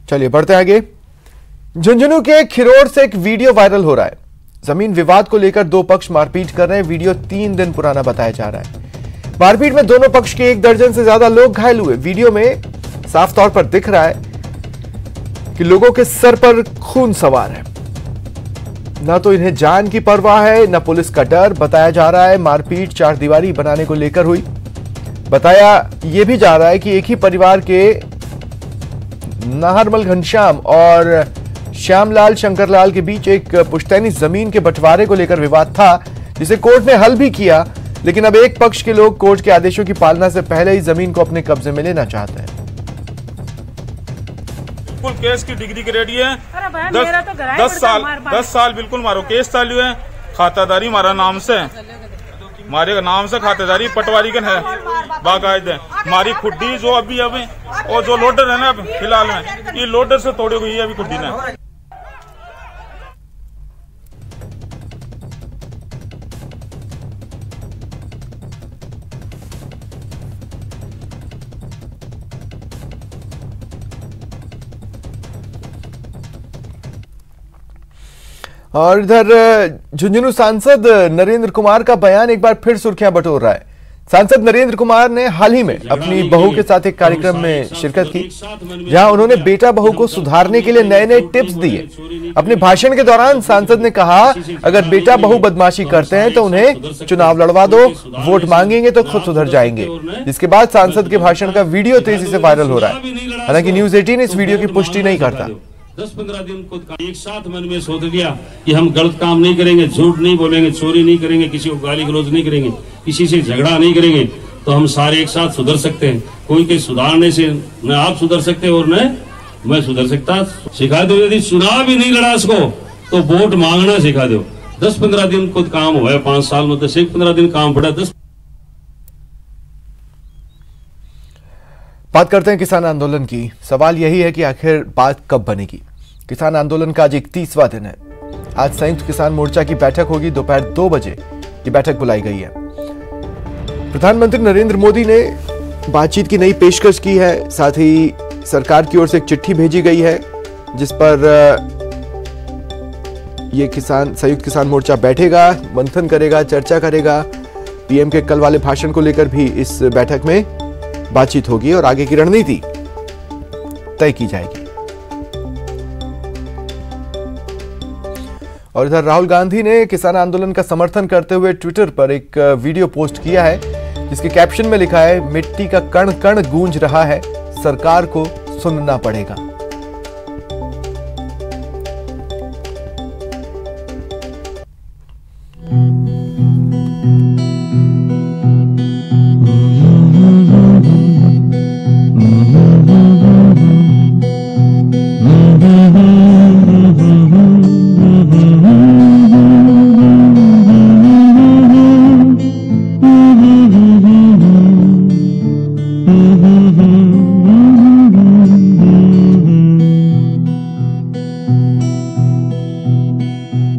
चलिए बढ़ते हैं आगे। झुंझुनू के खिरोड़ से एक वीडियो वायरल हो रहा है। जमीन विवाद को लेकर दो पक्ष मारपीट कर रहे हैं। वीडियो 3 दिन पुराना बताया जा रहा है। मारपीट में दोनों पक्ष के 1 दर्जन से ज्यादा लोग घायल हुए। वीडियो में साफ तौर पर दिख रहा है कि लोगों के सर पर खून सवार है। न तो इन्हें जान की परवाह है, न पुलिस का डर। बताया जा रहा है मारपीट चारदीवारी बनाने को लेकर हुई। बताया यह भी जा रहा है कि एक ही परिवार के नाहरमल घनश्याम और श्यामलाल शंकरलाल के बीच एक पुश्तैनी जमीन के बंटवारे को लेकर विवाद था, जिसे कोर्ट ने हल भी किया। लेकिन अब एक पक्ष के लोग कोर्ट के आदेशों की पालना से पहले ही जमीन को अपने कब्जे में लेना चाहते हैं। बिल्कुल केस की डिग्री ग्रेडी है। 10 साल बिल्कुल मारो केस चालू है। खातादारी हमारा नाम से मारे नाम से खातेदारी पटवारी का है बाकायदे। हमारी खुड्डी जो अभी और जो लोडर है ना अब फिलहाल में ये लोडर से तोड़ी हुई है अभी खुड्डी ने। और इधर झुंझुनू सांसद नरेंद्र कुमार का बयान एक बार फिर सुर्खियां बटोर रहा है। सांसद नरेंद्र कुमार ने हाल ही में अपनी बहू के साथ एक कार्यक्रम में शिरकत की, जहां उन्होंने बेटा बहू को सुधारने के लिए नए नए टिप्स दिए। अपने भाषण के दौरान सांसद ने कहा, अगर बेटा बहू बदमाशी करते हैं तो उन्हें चुनाव लड़वा दो, वोट मांगेंगे तो खुद सुधर जाएंगे। जिसके बाद सांसद के भाषण का वीडियो तेजी से वायरल हो रहा है। हालांकि न्यूज 18 इस वीडियो की पुष्टि नहीं करता। 10-15 दिन को एक साथ मन में सोच लिया कि हम गलत काम नहीं करेंगे, झूठ नहीं बोलेंगे, चोरी नहीं करेंगे, किसी को गाली गलौज नहीं करेंगे, किसी से झगड़ा नहीं करेंगे, तो हम सारे एक साथ सुधर सकते हैं। कोई के सुधारने से न आप सुधर सकते और न मैं सुधर सकता। सिखा दो, यदि चुनाव भी नहीं लड़ा इसको तो वोट मांगना सिखा दो। 10-15 दिन खुद काम हुआ है 5 साल में, 10-15 दिन काम पड़ा। बात करते हैं किसान आंदोलन की। सवाल यही है कि आखिर बात कब बनेगी। किसान आंदोलन का आज 31वां दिन है। आज संयुक्त किसान मोर्चा की बैठक होगी। दोपहर 2 बजे की बैठक बुलाई गई है। प्रधानमंत्री नरेंद्र मोदी ने बातचीत की नई पेशकश की है। साथ ही सरकार की ओर से एक चिट्ठी भेजी गई है, जिस पर यह संयुक्त किसान मोर्चा बैठेगा, मंथन करेगा, चर्चा करेगा। पीएम के कल वाले भाषण को लेकर भी इस बैठक में बातचीत होगी और आगे की रणनीति तय की जाएगी। और इधर राहुल गांधी ने किसान आंदोलन का समर्थन करते हुए ट्विटर पर एक वीडियो पोस्ट किया है, जिसके कैप्शन में लिखा है, मिट्टी का कण कण गूंज रहा है, सरकार को सुनना पड़ेगा।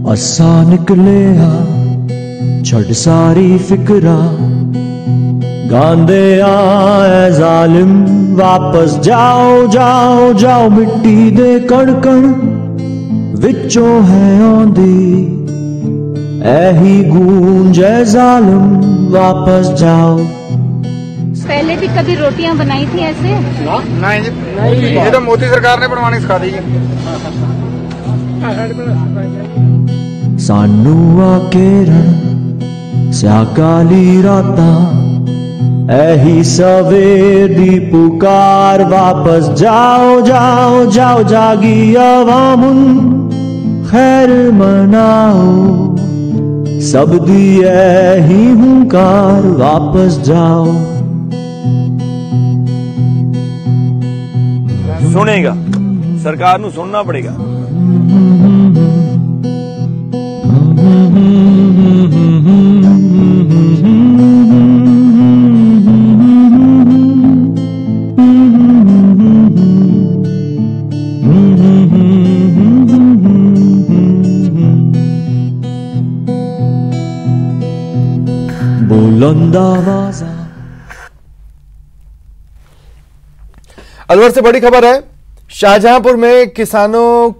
असा निकले छड़ सारी फिक्रा, गांदे आए जालिम वापस जाओ जाओ जाओ, मिट्टी दे कण कण विचों है आंदी, ऐही गूंज है जालिम वापस जाओ। पहले भी कभी रोटियां बनाई थी ऐसे? नहीं, ये तो मोदी सरकार ने बनवानी सिखा दी है। सानू आकेरण स्याकाली राता, ऐही सवेर दी पुकार, वापस जाओ जाओ जाओ, जागी अवामुन खैर मनाओ, सब दी ऐही हुंकार, वापस जाओ। सुनेगा, सरकार नू सुनना पड़ेगा। अलवर से बड़ी खबर है। शाहजहांपुर में किसानों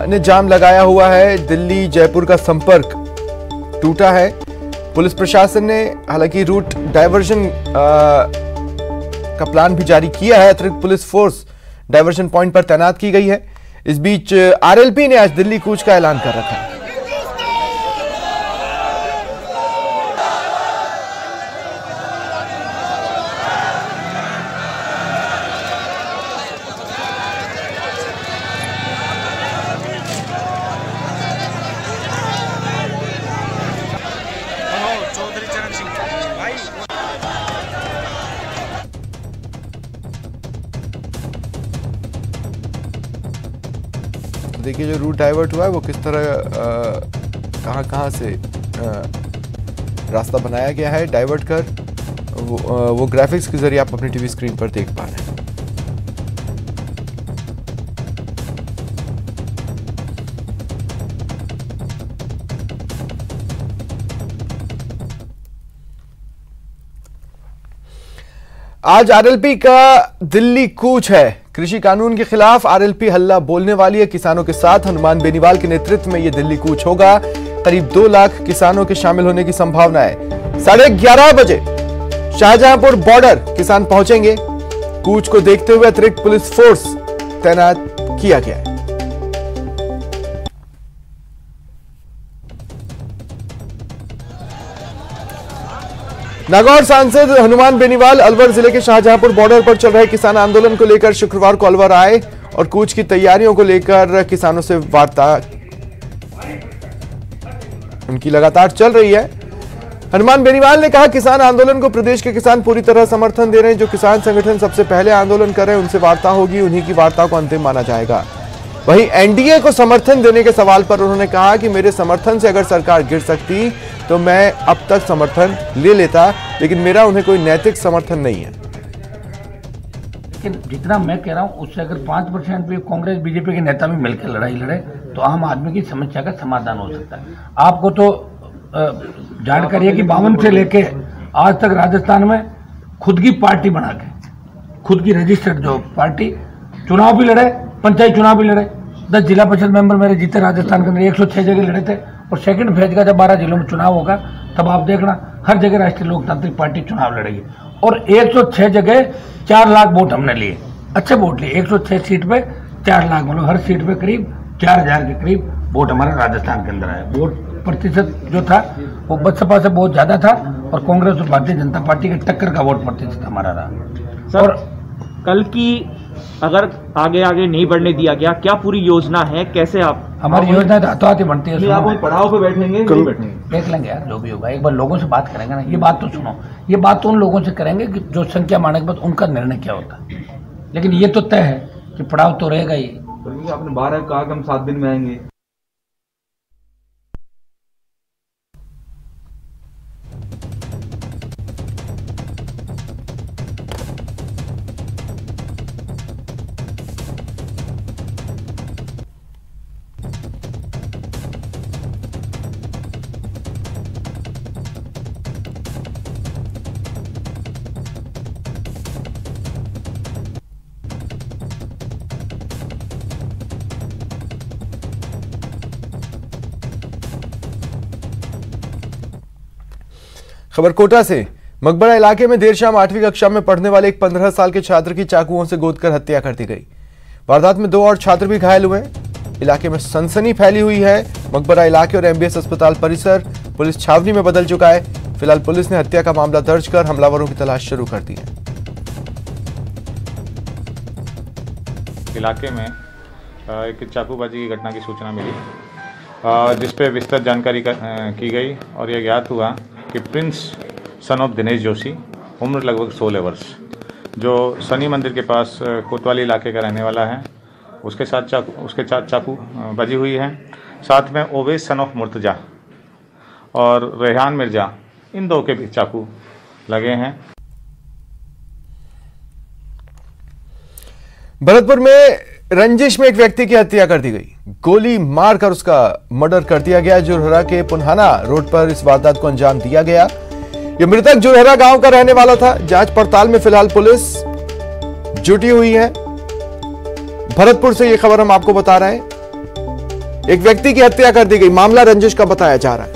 ने जाम लगाया हुआ है। दिल्ली जयपुर का संपर्क टूटा है। पुलिस प्रशासन ने हालांकि रूट डायवर्जन का प्लान भी जारी किया है। अतिरिक्त पुलिस फोर्स डायवर्जन पॉइंट पर तैनात की गई है। इस बीच आरएलपी ने आज दिल्ली कूच का ऐलान कर रखा है। देखिए जो रूट डाइवर्ट हुआ है वो किस तरह कहां से रास्ता बनाया गया है डाइवर्ट कर, वो ग्राफिक्स के जरिए आप अपनी टीवी स्क्रीन पर देख पा रहे हैं। आज आरएलपी का दिल्ली कूच है। कृषि कानून के खिलाफ आरएलपी हल्ला बोलने वाली है किसानों के साथ। हनुमान बेनीवाल के नेतृत्व में यह दिल्ली कूच होगा। करीब 2 लाख किसानों के शामिल होने की संभावना है। 11:30 बजे शाहजहांपुर बॉर्डर किसान पहुंचेंगे। कूच को देखते हुए अतिरिक्त पुलिस फोर्स तैनात किया गया है। नागौर सांसद हनुमान बेनीवाल अलवर जिले के शाहजहांपुर बॉर्डर पर चल रहे किसान आंदोलन को लेकर शुक्रवार को अलवर आए और कूच की तैयारियों को लेकर किसानों से वार्ता उनकी लगातार चल रही है। हनुमान बेनीवाल ने कहा किसान आंदोलन को प्रदेश के किसान पूरी तरह समर्थन दे रहे हैं। जो किसान संगठन सबसे पहले आंदोलन कर रहे हैं उनसे वार्ता होगी, उन्हीं की वार्ता को अंतिम माना जाएगा। वहीं एनडीए को समर्थन देने के सवाल पर उन्होंने कहा कि मेरे समर्थन से अगर सरकार गिर सकती तो मैं अब तक समर्थन ले लेता, लेकिन मेरा उन्हें कोई नैतिक समर्थन नहीं है। लेकिन जितना मैं कह रहा हूं उससे अगर 5% भी कांग्रेस बीजेपी के नेता भी मिलकर लड़ाई लड़े तो आम आदमी की समस्या का समाधान हो सकता है। आपको तो जानकारी है कि 52 से लेके आज तक राजस्थान में खुद की पार्टी बना के, खुद की रजिस्टर्ड जो पार्टी, चुनाव भी लड़े, पंचायत चुनाव भी लड़े। 10 जिला परिषद मेंबर मेरे जीते राजस्थान के अंदर, 106 जगह लड़े थे। और सेकंड फेज का जब 12 जिलों में चुनाव होगा तब आप देखना हर जगह राष्ट्रीय लोकतांत्रिक पार्टी चुनाव लड़ेगी। और 106 जगह 4 लाख वोट हमने लिए, अच्छे वोट लिए। 106 सीट पे 4 लाख, मतलब हर सीट पे करीब 4000 के करीब वोट हमारे राजस्थान के अंदर आए। वोट प्रतिशत जो था वो बसपा से बहुत ज्यादा था और कांग्रेस और भारतीय जनता पार्टी के टक्कर का वोट प्रतिशत हमारा रहा। और कल की अगर आगे आगे नहीं बढ़ने दिया गया, क्या पूरी योजना है, कैसे आप? हमारी योजना तो हाथों बनती है। आप पड़ाव पे बैठेंगे, नहीं बैठेंगे, देख लेंगे यार जो भी होगा। एक बार लोगों से बात करेंगे ना, ये बात तो सुनो, ये बात तो उन लोगों से करेंगे कि जो संख्या माने के बाद उनका निर्णय क्या होता है। लेकिन ये तो तय है कि पड़ाव तो रहेगा ही। आपने 12 कहा कि हम 7 दिन में आएंगे। खबर कोटा से। मकबरा इलाके में देर शाम 8वीं कक्षा में पढ़ने वाले एक 15 साल के छात्र की चाकुओं से गोदकर हत्या कर दी गई। वारदात में 2 और छात्र भी घायल हुए। इलाके में सनसनी फैली हुई है। मकबरा इलाके और एमबीएस अस्पताल परिसर पुलिस छावनी में बदल चुका है। फिलहाल पुलिस ने हत्या का मामला दर्ज कर हमलावरों की तलाश शुरू कर दी है। इलाके में एक चाकूबाजी की घटना की सूचना मिली, जिसपे विस्तृत जानकारी की गई और यह ज्ञात हुआ कि Prince son of Dinesh Joshi, उम्र लगभग 16 वर्ष, जो शनि मंदिर के पास कोतवाली इलाके का रहने वाला है, उसके साथ चाकू बजी हुई है। साथ में ओवैस सन ऑफ मुर्तजा और रेहान मिर्जा, इन 2 के भी चाकू लगे हैं। भरतपुर में रंजिश में एक व्यक्ति की हत्या कर दी गई। गोली मारकर उसका मर्डर कर दिया गया। जुरहरा के पुनहाना रोड पर इस वारदात को अंजाम दिया गया। यह मृतक जुरहरा गांव का रहने वाला था। जांच पड़ताल में फिलहाल पुलिस जुटी हुई है। भरतपुर से ये खबर हम आपको बता रहे हैं। एक व्यक्ति की हत्या कर दी गई, मामला रंजिश का बताया जा रहा है।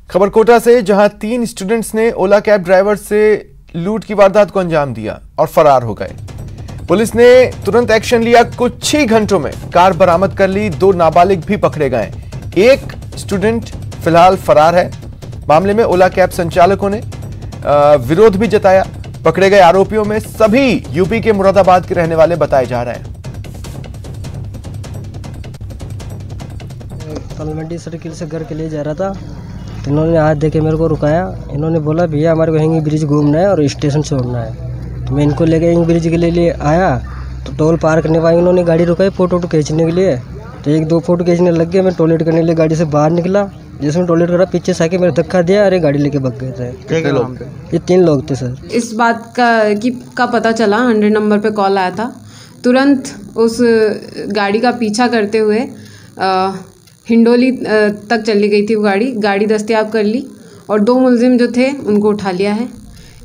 खबर कोटा से, जहां 3 स्टूडेंट्स ने ओला कैब ड्राइवर से लूट की वारदात को अंजाम दिया और फरार हो गए। पुलिस ने तुरंत एक्शन लिया, कुछ ही घंटों में कार बरामद कर ली, 2 नाबालिग भी पकड़े गए। एक स्टूडेंट फिलहाल फरार है। मामले में ओला कैब संचालकों ने विरोध भी जताया। पकड़े गए आरोपियों में सभी यूपी के मुरादाबाद के रहने वाले बताए जा रहे हैं। तलमंडी सर्किल से घर के लिए जा रहा था, तो इन्होंने हाथ देके मेरे को रुकाया। इन्होंने बोला भैया हमारे को हैंगी ब्रिज घूमना है और स्टेशन छोड़ना है। तो मैं इनको लेके हैंगी ब्रिज के लिए आया, तो टोल पार करने वाले इन्होंने गाड़ी रुकाई फोटो खींचने के लिए। तो 1-2 फोटो खींचने लग गए। मैं टॉयलेट करने के लिए गाड़ी से बाहर निकला, जिसमें टॉयलेट करा, पीछे से आके मेरे धक्का दिया, अरे गाड़ी लेके भाग गए थे। कितने लोग थे? ये 3 लोग थे सर। इस बात का पता चला, 100 नंबर पे कॉल आया था। तुरंत उस गाड़ी का पीछा करते हुए हिंडोली तक चली गई थी वो गाड़ी दस्तयाब कर ली और 2 मुलजिम जो थे उनको उठा लिया है।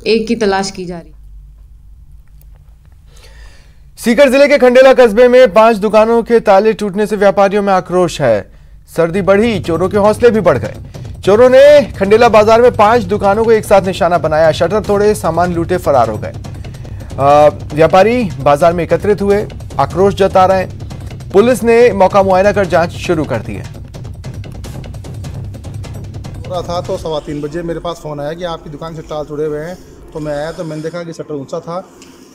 एक की तलाश की जा रही। सीकर जिले के खंडेला कस्बे में 5 दुकानों के ताले टूटने से व्यापारियों में आक्रोश है। सर्दी बढ़ी, चोरों के हौसले भी बढ़ गए। चोरों ने खंडेला बाजार में 5 दुकानों को एक साथ निशाना बनाया, शटर तोड़े, सामान लूटे, फरार हो गए। व्यापारी बाजार में एकत्रित हुए, आक्रोश जता रहे हैं। पुलिस ने मौका मुआयना कर जांच शुरू कर दी है। था तो 3:15 बजे मेरे पास फ़ोन आया कि आपकी दुकान से ताले जुड़े हुए हैं। तो मैं आया तो मैंने देखा कि शटर ऊंचा था।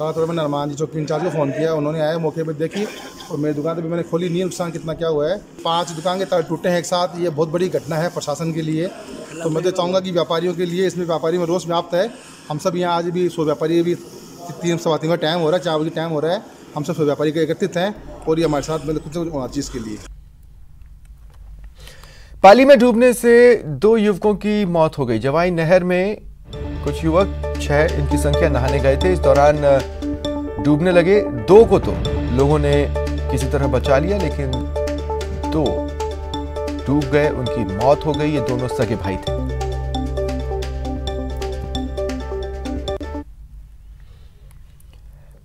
तो मैंने अरमान जी चौकी इंचार्ज को फ़ोन किया, उन्होंने आया, मौके पर देखी और मेरी दुकान तो भी मैंने खोली नहीं, नुकसान कितना क्या हुआ है। 5 दुकान के ताले टूटे हैं एक साथ, ये बहुत बड़ी घटना है प्रशासन के लिए। तो मैं तो चाहूँगा कि व्यापारियों के लिए, इसमें व्यापारी में रोष व्याप्त है। हम सब यहाँ आज भी 100 व्यापारी भी 3-3 का टाइम हो रहा है, 4 बजे टाइम हो रहा है, हम सब 100 व्यापारी के एकत्रित हैं और ये हमारे साथ मतलब कुछ होना चाहिए इसके लिए। पाली में डूबने से 2 युवकों की मौत हो गई। जवाई नहर में कुछ युवक 6 इनकी संख्या नहाने गए थे, इस दौरान डूबने लगे। 2 को तो लोगों ने किसी तरह बचा लिया, लेकिन 2 डूब गए, उनकी मौत हो गई। ये दोनों सगे भाई थे।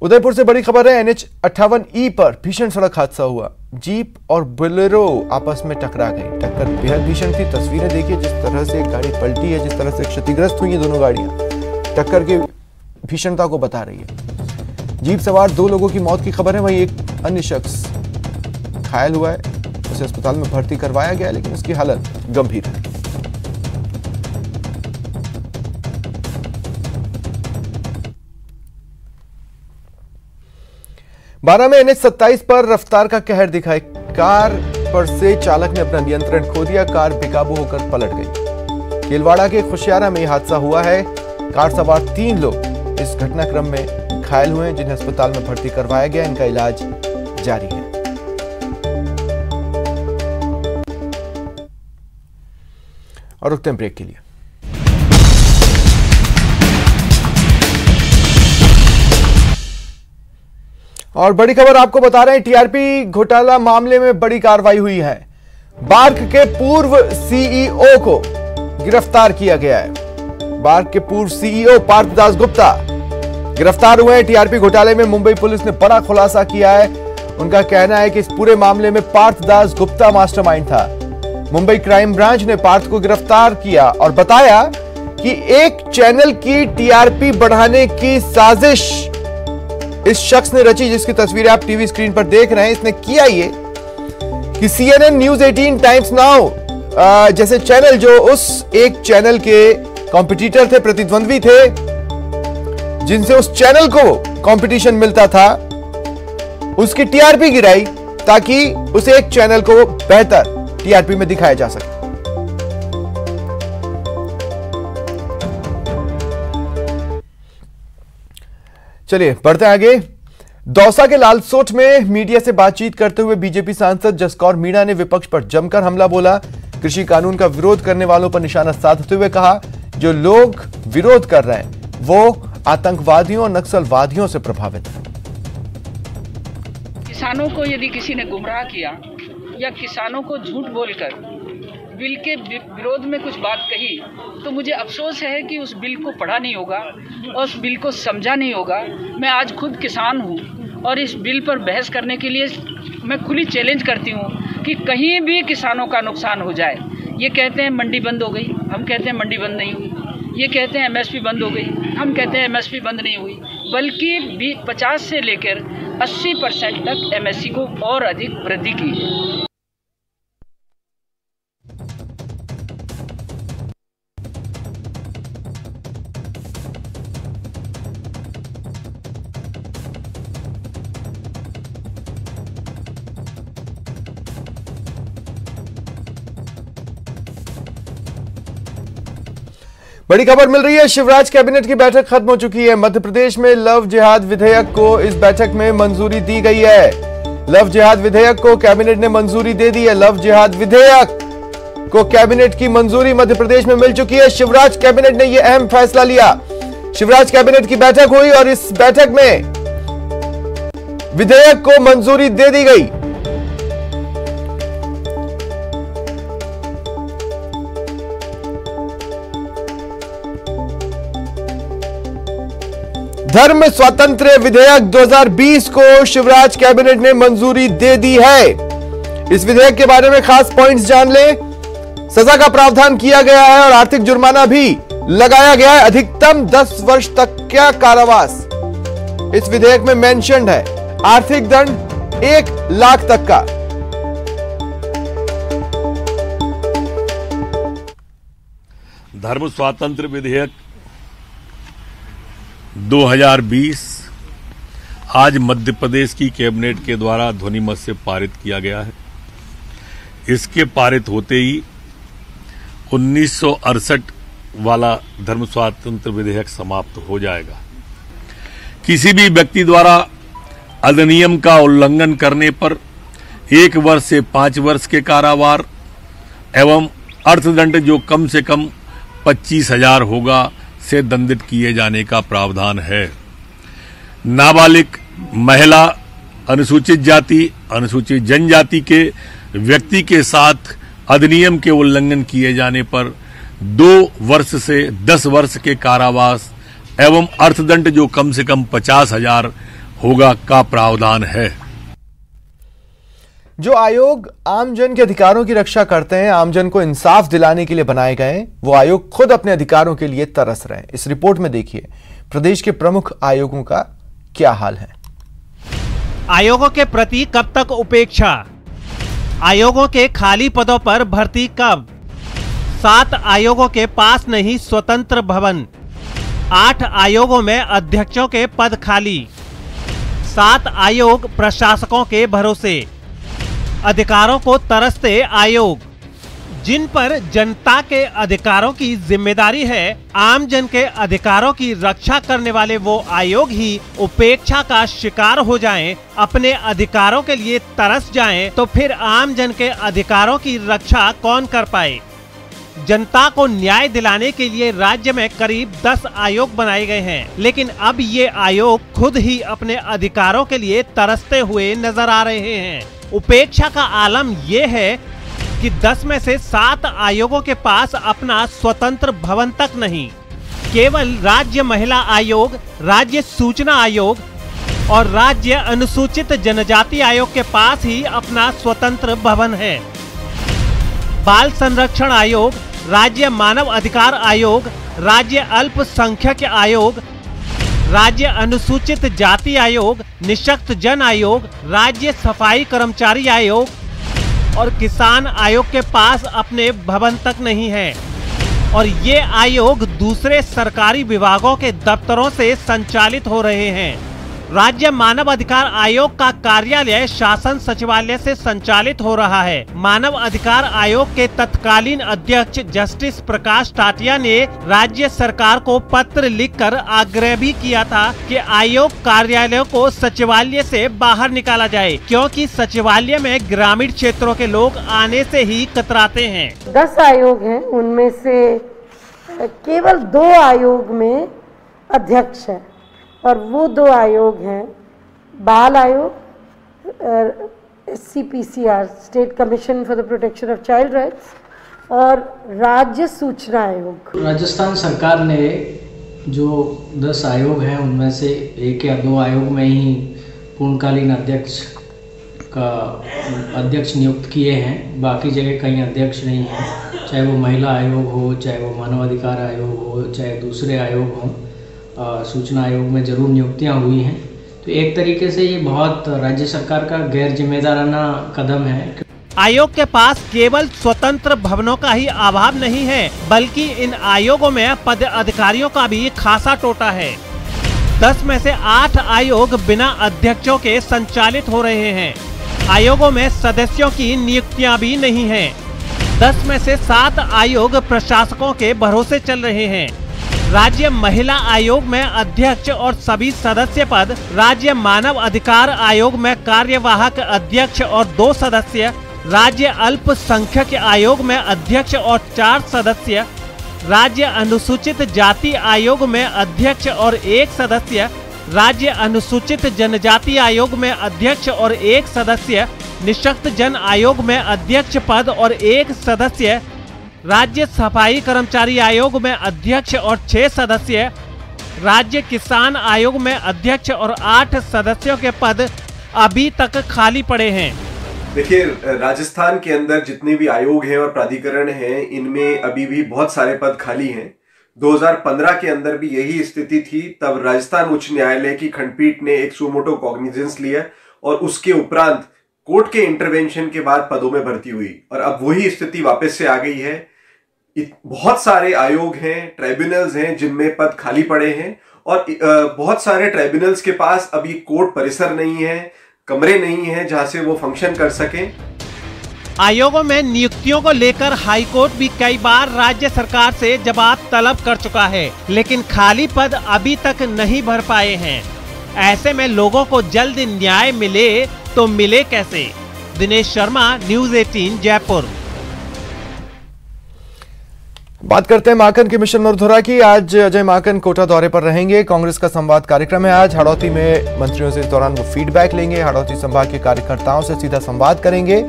उदयपुर से बड़ी खबर है। NH 58E पर भीषण सड़क हादसा हुआ। जीप और बोलेरो आपस में टकरा गई। टक्कर बेहद भीषण थी। तस्वीरें देखिए, जिस तरह से गाड़ी पलटी है, जिस तरह से क्षतिग्रस्त हुई है दोनों गाड़ियां, टक्कर की भीषणता को बता रही है। जीप सवार 2 लोगों की मौत की खबर है। वहीं एक अन्य शख्स घायल हुआ है, उसे अस्पताल में भर्ती करवाया गया, लेकिन उसकी हालत गंभीर है। बारह में NH 27 पर रफ्तार का कहर दिखाई। कार पर से चालक ने अपना नियंत्रण खो दिया, कार बेकाबू होकर पलट गई। केलवाड़ा के खुशियारा में हादसा हुआ है। कार सवार 3 लोग इस घटनाक्रम में घायल हुए हैं, जिन्हें अस्पताल में भर्ती करवाया गया। इनका इलाज जारी है। और रुकते हैं ब्रेक के लिए। और बड़ी खबर आपको बता रहे हैं, टीआरपी घोटाला मामले में बड़ी कार्रवाई हुई है। बार्क के पूर्व सीईओ को गिरफ्तार किया गया है। बार्क के पूर्व सीईओ पार्थदास गुप्ता गिरफ्तार हुए हैं। टीआरपी घोटाले में मुंबई पुलिस ने बड़ा खुलासा किया है। उनका कहना है कि इस पूरे मामले में पार्थदास गुप्ता मास्टरमाइंड था। मुंबई क्राइम ब्रांच ने पार्थ को गिरफ्तार किया और बताया कि एक चैनल की टीआरपी बढ़ाने की साजिश इस शख्स ने रची, जिसकी तस्वीरें आप टीवी स्क्रीन पर देख रहे हैं। इसने किया ये कि CNN न्यूज 18 टाइम्स नाउ जैसे चैनल, जो उस एक चैनल के कॉम्पिटिटर थे, प्रतिद्वंद्वी थे, जिनसे उस चैनल को कंपटीशन मिलता था, उसकी टीआरपी गिराई ताकि उस एक चैनल को बेहतर टीआरपी में दिखाया जा सके। चलिए बढ़ते आगे। दौसा के लालसोट में मीडिया से बातचीत करते हुए बीजेपी सांसद जसकौर मीणा ने विपक्ष पर जमकर हमला बोला। कृषि कानून का विरोध करने वालों पर निशाना साधते हुए कहा, जो लोग विरोध कर रहे हैं वो आतंकवादियों और नक्सलवादियों से प्रभावित है। किसानों को यदि किसी ने गुमराह किया या किसानों को झूठ बोलकर बिल के विरोध में कुछ बात कही तो मुझे अफसोस है कि उस बिल को पढ़ा नहीं होगा और उस बिल को समझा नहीं होगा। मैं आज खुद किसान हूँ और इस बिल पर बहस करने के लिए मैं खुली चैलेंज करती हूँ कि कहीं भी किसानों का नुकसान हो जाए। ये कहते हैं मंडी बंद हो गई, हम कहते हैं मंडी बंद नहीं हुई। ये कहते हैं एमएसपी बंद हो गई, हम कहते हैं एमएसपी बंद नहीं हुई, बल्कि 50 से लेकर 80% तक एमएसपी को और अधिक वृद्धि की है। बड़ी खबर मिल रही है, शिवराज कैबिनेट की बैठक खत्म हो चुकी है। मध्य प्रदेश में लव जिहाद विधेयक को इस बैठक में मंजूरी दी गई है। लव जिहाद विधेयक को कैबिनेट ने मंजूरी दे दी है। लव जिहाद विधेयक को कैबिनेट की मंजूरी मध्य प्रदेश में मिल चुकी है। शिवराज कैबिनेट ने यह अहम फैसला लिया। शिवराज कैबिनेट की बैठक हुई और इस बैठक में विधेयक को मंजूरी दे दी गई। धर्म स्वातंत्र्य विधेयक 2020 को शिवराज कैबिनेट ने मंजूरी दे दी है। इस विधेयक के बारे में खास पॉइंट्स जान लें। सजा का प्रावधान किया गया है और आर्थिक जुर्माना भी लगाया गया है। अधिकतम 10 वर्ष तक का कारावास इस विधेयक में मेंशन्ड है। आर्थिक दंड 1 लाख तक का। धर्म स्वातंत्र्य विधेयक 2020 आज मध्य प्रदेश की कैबिनेट के द्वारा ध्वनिमत से पारित किया गया है। इसके पारित होते ही 1968 वाला धर्म स्वातंत्र्य विधेयक समाप्त हो जाएगा। किसी भी व्यक्ति द्वारा अधिनियम का उल्लंघन करने पर 1 वर्ष से 5 वर्ष के कारावास एवं अर्थदंड जो कम से कम 25,000 होगा से दंडित किए जाने का प्रावधान है। नाबालिग महिला, अनुसूचित जाति, अनुसूचित जनजाति के व्यक्ति के साथ अधिनियम के उल्लंघन किए जाने पर 2 वर्ष से 10 वर्ष के कारावास एवं अर्थदंड जो कम से कम 50,000 होगा का प्रावधान है। जो आयोग आमजन के अधिकारों की रक्षा करते हैं, आमजन को इंसाफ दिलाने के लिए बनाए गए हैं, वो आयोग खुद अपने अधिकारों के लिए तरस रहे हैं। इस रिपोर्ट में देखिए प्रदेश के प्रमुख आयोगों का क्या हाल है। आयोगों के प्रति कब तक उपेक्षा? आयोगों के खाली पदों पर भर्ती कब? 7 आयोगों के पास नहीं स्वतंत्र भवन। 8 आयोगों में अध्यक्षों के पद खाली। 7 आयोग प्रशासकों के भरोसे। अधिकारों को तरसते आयोग। जिन पर जनता के अधिकारों की जिम्मेदारी है, आम जन के अधिकारों की रक्षा करने वाले वो आयोग ही उपेक्षा का शिकार हो जाएं, अपने अधिकारों के लिए तरस जाएं, तो फिर आम जन के अधिकारों की रक्षा कौन कर पाए? जनता को न्याय दिलाने के लिए राज्य में करीब 10 आयोग बनाए गए हैं, लेकिन अब ये आयोग खुद ही अपने अधिकारों के लिए तरसते हुए नजर आ रहे हैं। उपेक्षा का आलम यह है कि 10 में से 7 आयोगों के पास अपना स्वतंत्र भवन तक नहीं, केवल राज्य महिला आयोग, राज्य सूचना आयोग और राज्य अनुसूचित जनजाति आयोग के पास ही अपना स्वतंत्र भवन है। बाल संरक्षण आयोग, राज्य मानव अधिकार आयोग, राज्य अल्पसंख्यक आयोग, राज्य अनुसूचित जाति आयोग, निःशक्त जन आयोग, राज्य सफाई कर्मचारी आयोग और किसान आयोग के पास अपने भवन तक नहीं है। और ये आयोग दूसरे सरकारी विभागों के दफ्तरों से संचालित हो रहे हैं। राज्य मानव अधिकार आयोग का कार्यालय शासन सचिवालय से संचालित हो रहा है। मानव अधिकार आयोग के तत्कालीन अध्यक्ष जस्टिस प्रकाश टाटिया ने राज्य सरकार को पत्र लिखकर आग्रह भी किया था कि आयोग कार्यालयों को सचिवालय से बाहर निकाला जाए, क्योंकि सचिवालय में ग्रामीण क्षेत्रों के लोग आने से ही कतराते हैं। 10 आयोग हैं, उनमें से केवल 2 आयोग में अध्यक्ष है और वो 2 आयोग हैं बाल आयोग, CPCR, state commission for the protection of child rights, और राज्य सूचना आयोग। राजस्थान सरकार ने जो 10 आयोग हैं उनमें से 1 या 2 आयोग में ही पूर्णकालीन अध्यक्ष नियुक्त किए हैं। बाकी जगह कहीं अध्यक्ष नहीं है, चाहे वो महिला आयोग हो, चाहे वो मानवाधिकार आयोग हो, चाहे दूसरे आयोग हों। सूचना आयोग में जरूर नियुक्तियां हुई हैं। तो एक तरीके से ये बहुत राज्य सरकार का गैर जिम्मेदाराना कदम है। आयोग के पास केवल स्वतंत्र भवनों का ही अभाव नहीं है, बल्कि इन आयोगों में पद अधिकारियों का भी खासा टोटा है। 10 में से 8 आयोग बिना अध्यक्षों के संचालित हो रहे हैं। आयोगों में सदस्यों की नियुक्तियां भी नहीं हैं। 10 में से 7 आयोग प्रशासकों के भरोसे चल रहे हैं। राज्य महिला आयोग में अध्यक्ष और सभी सदस्य पद, राज्य मानव अधिकार आयोग में कार्यवाहक अध्यक्ष और 2 सदस्य, राज्य अल्पसंख्यक आयोग में अध्यक्ष और 4 सदस्य, राज्य अनुसूचित जाति आयोग में अध्यक्ष और 1 सदस्य, राज्य अनुसूचित जनजाति आयोग में अध्यक्ष और 1 सदस्य, निःशक्त जन आयोग में अध्यक्ष पद और 1 सदस्य, राज्य सफाई कर्मचारी आयोग में अध्यक्ष और 6 सदस्य, राज्य किसान आयोग में अध्यक्ष और 8 सदस्यों के पद अभी तक खाली पड़े हैं। देखिए, राजस्थान के अंदर जितने भी आयोग हैं और प्राधिकरण हैं, इनमें अभी भी बहुत सारे पद खाली हैं। 2015 के अंदर भी यही स्थिति थी। तब राजस्थान उच्च न्यायालय की खंडपीठ ने एक सुमोटो कॉग्निजेंस लिया और उसके उपरांत कोर्ट के इंटरवेंशन के बाद पदों में भर्ती हुई और अब वही स्थिति वापस से आ गई है। बहुत सारे आयोग हैं, ट्राइब्यूनल्स हैं जिनमें पद खाली पड़े हैं और बहुत सारे ट्राइब्यूनल्स के पास अभी कोर्ट परिसर नहीं है, कमरे नहीं है जहां से वो फंक्शन कर सकें। आयोगों में नियुक्तियों को लेकर हाईकोर्ट भी कई बार राज्य सरकार से जवाब तलब कर चुका है, लेकिन खाली पद अभी तक नहीं भर पाए हैं। ऐसे में लोगों को जल्द न्याय मिले तो मिले कैसे? दिनेश शर्मा, न्यूज़ 18 जयपुर। बात करते हैं माकन के मिशन मरुधरा की। आज अजय माकन कोटा दौरे पर रहेंगे। कांग्रेस का संवाद कार्यक्रम है आज। हाड़ौती में मंत्रियों से इस दौरान वो फीडबैक लेंगे। हाड़ौती संभाग के कार्यकर्ताओं से सीधा संवाद करेंगे।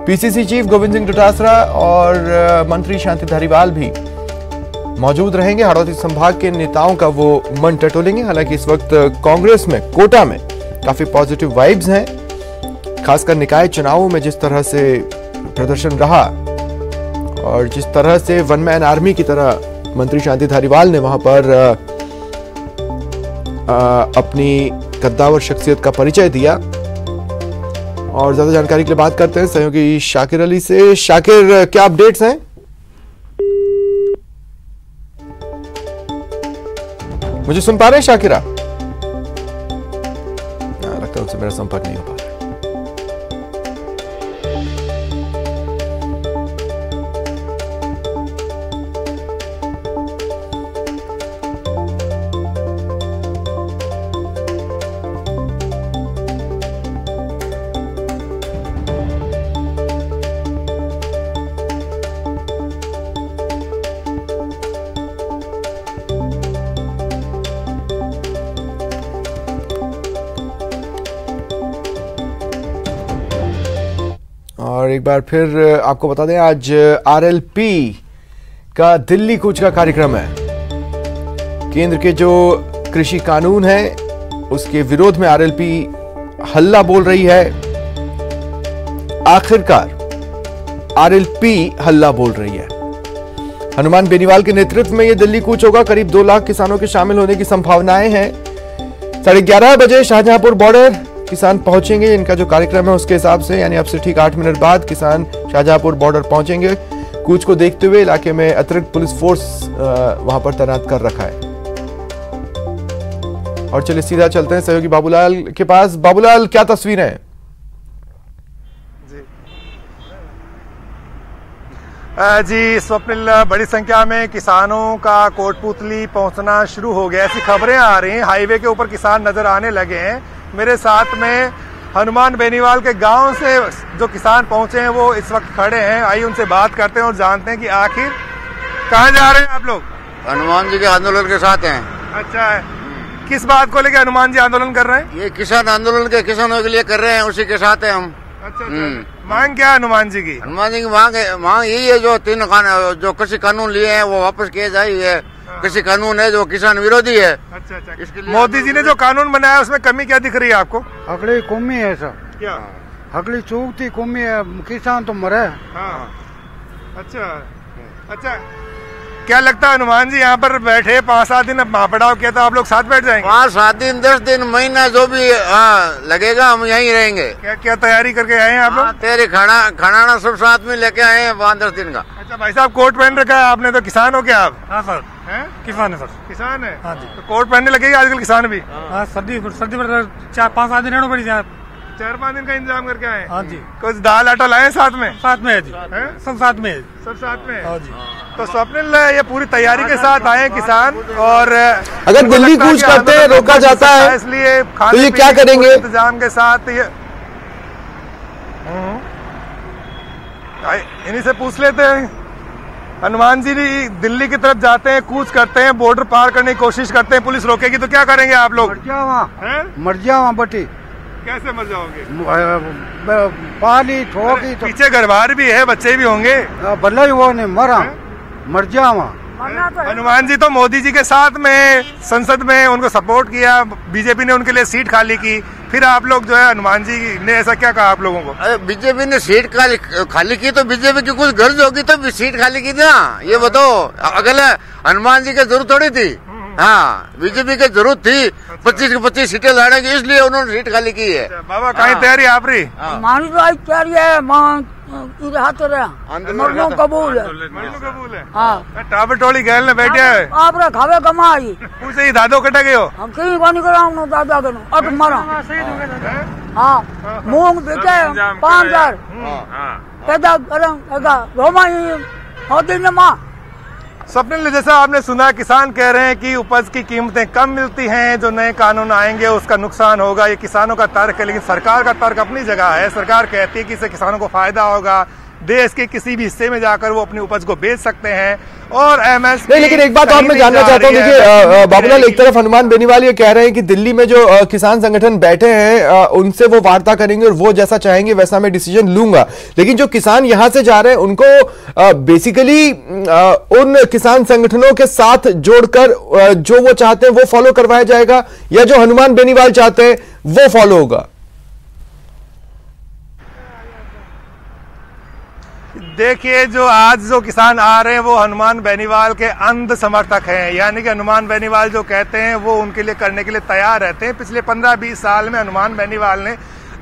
पीसीसी चीफ गोविंद सिंह डोटासरा और मंत्री शांति धारीवाल भी मौजूद रहेंगे। हाड़ौती संभाग के नेताओं का वो मन टटोलेंगे। हालांकि इस वक्त कांग्रेस में कोटा में काफी पॉजिटिव वाइब्स हैं, खासकर निकाय चुनावों में जिस तरह से प्रदर्शन रहा और जिस तरह से वन मैन आर्मी की तरह मंत्री शांति धारीवाल ने वहां पर अपनी कद्दावर शख्सियत का परिचय दिया। और ज्यादा जानकारी के लिए बात करते हैं सहयोगी शाकिर अली से। शाकिर, क्या अपडेट्स हैं? मुझे सुन पा रहे हैं शाकिरा? लगता है उनसे मेरा संपर्क नहीं हो पा रहा। और एक बार फिर आपको बता दें, आज आरएलपी का दिल्ली कूच का कार्यक्रम है। केंद्र के जो कृषि कानून है उसके विरोध में आरएलपी हल्ला बोल रही है। आखिरकार आरएलपी हल्ला बोल रही है। हनुमान बेनीवाल के नेतृत्व में यह दिल्ली कूच होगा। करीब 2 लाख किसानों के शामिल होने की संभावनाएं हैं। 11:30 बजे शाहजहांपुर बॉर्डर किसान पहुंचेंगे। इनका जो कार्यक्रम है उसके हिसाब से, यानी अब से ठीक 8 मिनट बाद किसान शाहजहांपुर बॉर्डर पहुंचेंगे। कूच को देखते हुए इलाके में अतिरिक्त पुलिस फोर्स वहां पर तैनात कर रखा है। और चलिए सीधा चलते हैं सहयोगी बाबूलाल के पास। बाबूलाल, क्या तस्वीर है? जी स्वप्निल, बड़ी संख्या में किसानों का कोटपुतली पहुंचना शुरू हो गया, ऐसी खबरें आ रही हैं। हाईवे के ऊपर किसान नजर आने लगे हैं। मेरे साथ में हनुमान बेनीवाल के गांव से जो किसान पहुंचे हैं वो इस वक्त खड़े हैं। आइए उनसे बात करते हैं और जानते हैं कि आखिर कहाँ जा रहे हैं आप लोग। हनुमान जी के आंदोलन के साथ हैं। अच्छा है, किस बात को लेकर हनुमान जी आंदोलन कर रहे हैं? ये किसान आंदोलन के किसानों के लिए कर रहे हैं, उसी के साथ हैं हम। अच्छा, मांग क्या हनुमान जी की? हनुमान जी की मांग यही है, जो 3 जो कृषि कानून लिए हैं वो वापस किए जाए। ये कृषि कानून है जो किसान विरोधी है। अच्छा। इसके लिए मोदी जी ने जो कानून बनाया उसमें कमी क्या दिख रही है आपको? अगली कमी है सर। क्या? अगली चूकती कमी है, किसान तो मरे। हाँ। अच्छा, क्या लगता है हनुमान जी यहाँ पर बैठे 5-7 दिन, अब महापड़ाव किया तो आप लोग साथ बैठ जाएंगे? 5-7 दिन, 10 दिन, महीना जो भी लगेगा हम यहीं रहेंगे। क्या तैयारी करके आए हैं आप लोग? तैयारी खाना सब साथ में लेके आए हैं 5-10 दिन का। अच्छा भाई साहब, कोट पहन रखा है आपने, तो किसान हो क्या आप? हाँ सर। हैं? किसान है सर। किसान है? हाँ जी। तो कोट पहनने लगेगी आजकल किसान भी? हाँ, सर्दी पर 4-5 दिन रहना पड़ी जाए। 4-5 दिन का इंतजाम करके आए? हाँ जी। कुछ दाल आटा लाए साथ में? साथ में है जी। सब साथ में है। सब साथ में? हाँ जी। तो स्वप्निल, ये पूरी तैयारी के साथ आए किसान, और अगर दिल्ली कूच करते हैं रोका जाता है, इसलिए तो ये क्या करेंगे? इंतजाम के साथ ये इन्हीं से पूछ लेते हैं। हनुमान जी दिल्ली की तरफ जाते हैं, कूच करते हैं, बॉर्डर पार करने की कोशिश करते हैं, पुलिस रोकेगी तो क्या करेंगे आप लोग? मर जावा बटी। कैसे मर जाओगे? पानी ठोकी तो पीछे घर बार भी है, बच्चे भी होंगे। बल्ला ही वो नहीं मरा, मर जावा। हनुमान जी तो मोदी जी के साथ में संसद में उनको सपोर्ट किया, बीजेपी ने उनके लिए सीट खाली की, फिर आप लोग जो है हनुमान जी ने ऐसा क्या कहा आप लोगों को? अरे बीजेपी ने सीट खाली की तो बीजेपी की कुछ गर्ज होगी तो सीट खाली की ना, ये बताओ। अगले हनुमान जी की जरूरत थोड़ी थी। हाँ, बीजेपी की जरूरत थी 25 की 25 सीटें लड़ने की, इसलिए उन्होंने सीट खाली की है। बाबा कहीं तैयारी आप रही? मानी तो आज तैयारी है, मरनो कबूल है। हाँ, टाबर टोली गैल ने बैठे है। आप रे खावे कमाई पूछे ही दादो कटा गयो। हम कहीं पानी कराऊं दादा के अट मारा। हाँ, मूंग बेचे 5000 पैदा करेगा रोमाई होती न माँ। स्वप्निल, जैसा आपने सुना, किसान कह रहे हैं कि उपज की कीमतें कम मिलती हैं, जो नए कानून आएंगे उसका नुकसान होगा। ये किसानों का तर्क है, लेकिन सरकार का तर्क अपनी जगह है। सरकार कहती है कि इससे किसानों को फायदा होगा, देश के किसी भी हिस्से में जाकर वो अपनी उपज को बेच सकते हैं, और एमएसपी नहीं। लेकिन एक बात और मैं जानना चाहता हूँ, देखिए बाबूलाल, एक तरफ हनुमान बेनीवाल ये कह रहे हैं कि दिल्ली में जो किसान संगठन बैठे हैं उनसे वो वार्ता करेंगे और वो जैसा चाहेंगे वैसा मैं डिसीजन लूंगा, लेकिन जो किसान यहां से जा रहे हैं उनको बेसिकली उन किसान संगठनों के साथ जोड़कर जो वो चाहते हैं वो फॉलो करवाया जाएगा, या जो हनुमान बेनीवाल चाहते हैं वो फॉलो होगा? देखिए, जो आज जो किसान आ रहे हैं वो हनुमान बेनीवाल के अंध समर्थक हैं, यानी कि हनुमान बेनीवाल जो कहते हैं वो उनके लिए करने के लिए तैयार रहते हैं। पिछले 15-20 साल में हनुमान बेनीवाल ने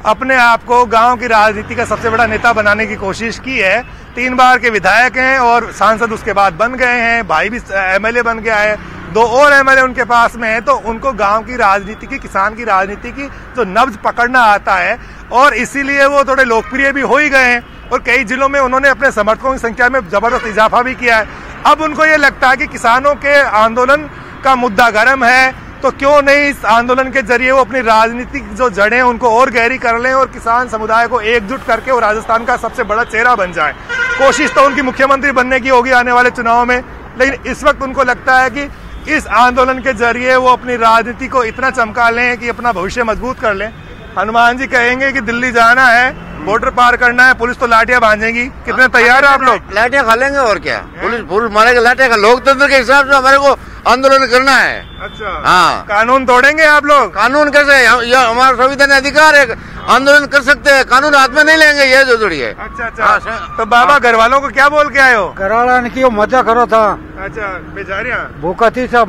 अपने आप को गांव की राजनीति का सबसे बड़ा नेता बनाने की कोशिश की है। 3 बार के विधायक हैं और सांसद उसके बाद बन गए हैं, भाई भी एमएलए बन गया है, 2 और एमएलए उनके पास में है। तो उनको गांव की राजनीति की, किसान की राजनीति की जो नब्ज पकड़ना आता है, और इसीलिए वो थोड़े लोकप्रिय भी हो ही गए हैं, और कई जिलों में उन्होंने अपने समर्थकों की संख्या में जबरदस्त इजाफा भी किया है। अब उनको ये लगता है कि किसानों के आंदोलन का मुद्दा गर्म है, तो क्यों नहीं इस आंदोलन के जरिए वो अपनी राजनीतिक जो जड़ें उनको और गहरी कर लें और किसान समुदाय को एकजुट करके वो राजस्थान का सबसे बड़ा चेहरा बन जाए। कोशिश तो उनकी मुख्यमंत्री बनने की होगी आने वाले चुनाव में, लेकिन इस वक्त उनको लगता है कि इस आंदोलन के जरिए वो अपनी राजनीति को इतना चमका लें कि अपना भविष्य मजबूत कर लें। हनुमान जी कहेंगे कि दिल्ली जाना है, बॉर्डर पार करना है, पुलिस तो लाठियां बांधेगी। कितने तैयार है आप लोग? लाठियां खा लेंगे और क्या, पुलिस मारेगा, लाठियां खा। लोकतंत्र के हिसाब से हमारे को आंदोलन करना है। अच्छा, हाँ। कानून तोड़ेंगे आप लोग? कानून कैसे, हमारा संविधान अधिकार है, आंदोलन कर सकते हैं, कानून हाथ में नहीं लेंगे, ये जो थोड़ी है। अच्छा। तो बाबा घर वालों को क्या बोल के आए हो? घर वाला ने की मजा करो था। अच्छा, बेचारियां भूखा थी, सब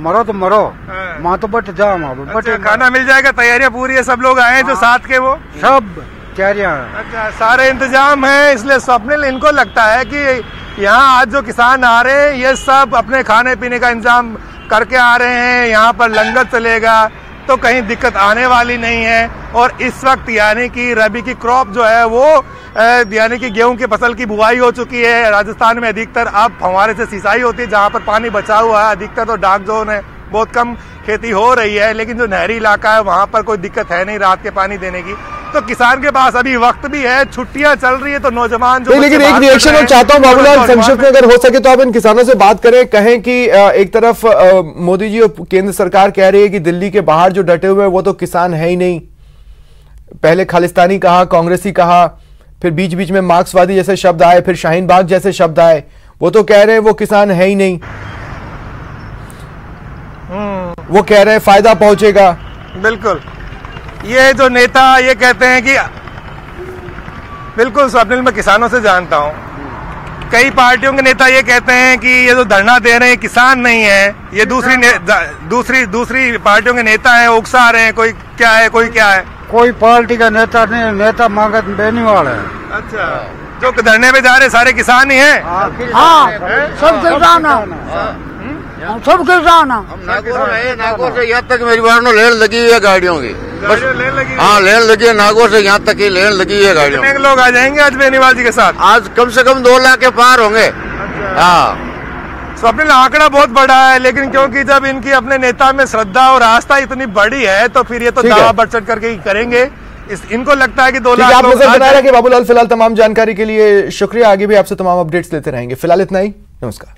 मरो तो मरो, माँ तो बट जा बट खाना मिल जाएगा, तैयारियां पूरी है, सब लोग आए जो साथ के, वो सब तैयारियां। अच्छा, सारे इंतजाम है। इसलिए स्वप्निल, इनको लगता है कि यहाँ आज जो किसान आ रहे हैं ये सब अपने खाने पीने का इंतजाम करके आ रहे हैं, यहाँ पर लंगर चलेगा तो कहीं दिक्कत आने वाली नहीं है। और इस वक्त यानी कि रबी की क्रॉप जो है वो यानी कि गेहूं की फसल की बुआई हो चुकी है। राजस्थान में अधिकतर अब फव्वारे से सिंचाई होती है, जहाँ पर पानी बचा हुआ है। अधिकतर तो डाक जोन है, बहुत कम खेती हो रही है, लेकिन जो नहरी इलाका है वहां पर कोई दिक्कत है नहीं रात के पानी देने की। तो किसान के पास अभी वक्त भी है, छुट्टियां चल रही है, तो नौजवान जो लेकिन एक रिएक्शन मैं चाहता हूं बाबूलाल, संक्षिप्त में अगर हो सके तो आप इन किसानों से बात करें, कहें कि एक तरफ मोदी जी और केंद्र सरकार कह रही है कि दिल्ली के बाहर जो डटे हुए हैं वो तो किसान है ही नहीं, पहले खालिस्तानी कहा, कांग्रेसी कहा, फिर बीच बीच में मार्क्सवादी जैसे शब्द आए, फिर शाहीन बाग जैसे शब्द आए। वो तो कह रहे हैं वो किसान है ही नहीं, वो कह रहे हैं फायदा पहुंचेगा। बिल्कुल, ये जो नेता ये कहते हैं कि बिल्कुल स्वप्निल, मैं किसानों से जानता हूं, कई पार्टियों के नेता ये कहते हैं कि ये जो धरना दे रहे हैं किसान नहीं है, ये दूसरी पार्टियों के नेता हैं, उकसा रहे हैं, कोई क्या है कोई क्या है। कोई पार्टी का नेता नहीं, नेता मांगत देने वाला है। अच्छा, जो धरने पे जा रहे सारे किसान ही हैं? हाँ, सब किसान सब किसान। नागौर से यहाँ तक मेरी बार लेन लगी हुई है गाड़ियों की, हाँ लेन लगी है नागौर से यहाँ तक की लेन लगी हुई है गाड़ियों। कितने लोग आ जाएंगे आज बेनीवाल जी के साथ? आज कम से कम 2 लाख के पार होंगे। हाँ, स्वप्निल, आंकड़ा बहुत बड़ा है, लेकिन क्योंकि जब इनकी अपने नेता में श्रद्धा और आस्था इतनी बड़ी है तो फिर ये तो दावा बढ़ चढ़ करके ही करेंगे। इनको लगता है कि 2 लाख लोग आ जाएंगे। बाबूलाल, फिलहाल तमाम जानकारी के लिए शुक्रिया, आगे भी आपसे तमाम अपडेट्स लेते रहेंगे। फिलहाल इतना ही, नमस्कार।